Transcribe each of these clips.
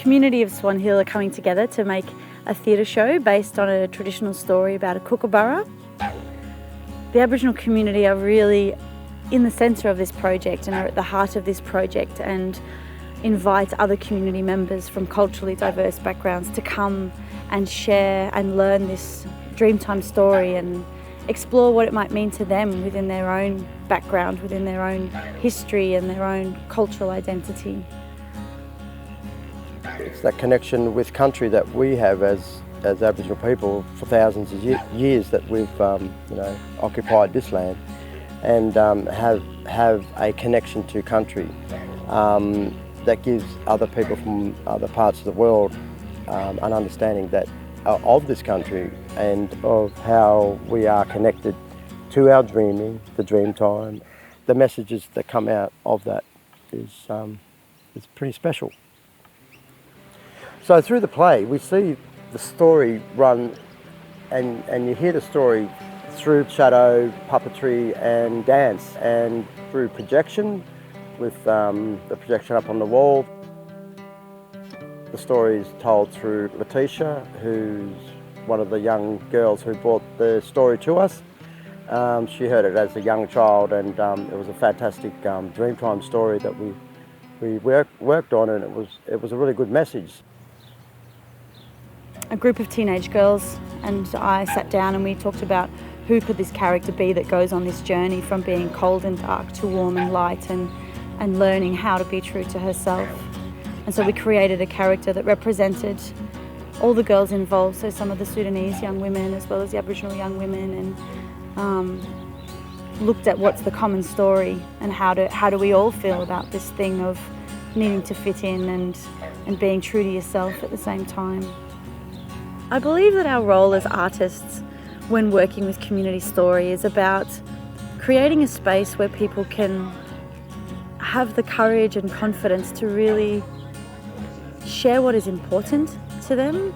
community of Swan Hill are coming together to make a theatre show based on a traditional story about a kookaburra. The Aboriginal community are really in the centre of this project and are at the heart of this project, and invite other community members from culturally diverse backgrounds to come and share and learn this Dreamtime story and explore what it might mean to them within their own background, within their own history and their own cultural identity. It's that connection with country that we have as Aboriginal people for thousands of years that we've occupied this land, and have a connection to country that gives other people from other parts of the world an understanding that of this country and of how we are connected to our dreaming, the dream time. The messages that come out of that is pretty special. So through the play, we see the story run, and you hear the story through shadow, puppetry and dance, and through projection with the projection up on the wall. The story is told through Letitia, who's one of the young girls who brought the story to us. She heard it as a young child, and it was a fantastic Dreamtime story that we worked on, and it was a really good message. A group of teenage girls and I sat down and we talked about who could this character be that goes on this journey from being cold and dark to warm and light, and learning how to be true to herself. And so we created a character that represented all the girls involved, so some of the Sudanese young women as well as the Aboriginal young women, and looked at what's the common story and how do we all feel about this thing of needing to fit in and being true to yourself at the same time. I believe that our role as artists when working with community story is about creating a space where people can have the courage and confidence to really share what is important to them,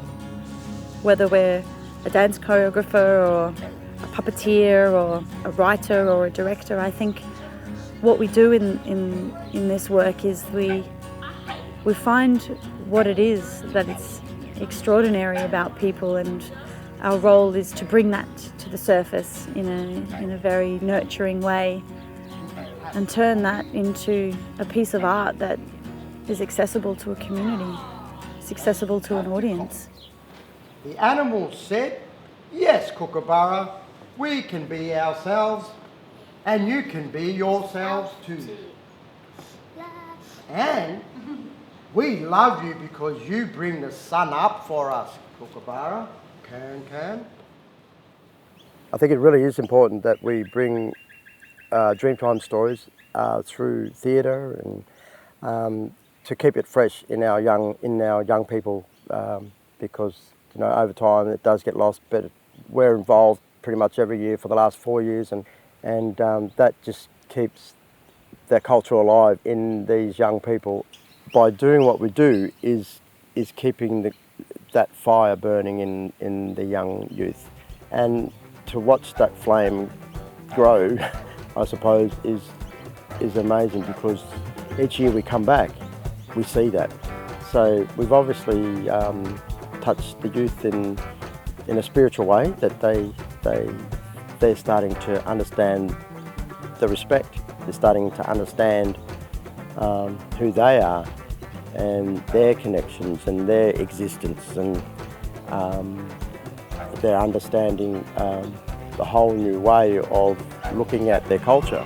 whether we're a dance choreographer or a puppeteer or a writer or a director. I think what we do in this work is we find what it is that it's extraordinary about people, and our role is to bring that to the surface in a very nurturing way and turn that into a piece of art that is accessible to a community, it's accessible to an audience. The animals said, "Yes, Kookaburra, we can be ourselves, and you can be yourselves too. And we love you because you bring the sun up for us, Kookaburra. Can. I think it really is important that we bring Dreamtime stories through theatre, and to keep it fresh in our young people, because over time it does get lost. But we're involved pretty much every year for the last 4 years, and that just keeps their culture alive in these young people. By doing what we do is keeping that fire burning in the young youth, and to watch that flame grow, I suppose, is amazing, because each year we come back, we see that. So we've obviously touched the youth in a spiritual way, that they're starting to understand the respect. They're starting to understand who they are and their connections and their existence, and they're understanding the whole new way of looking at their culture.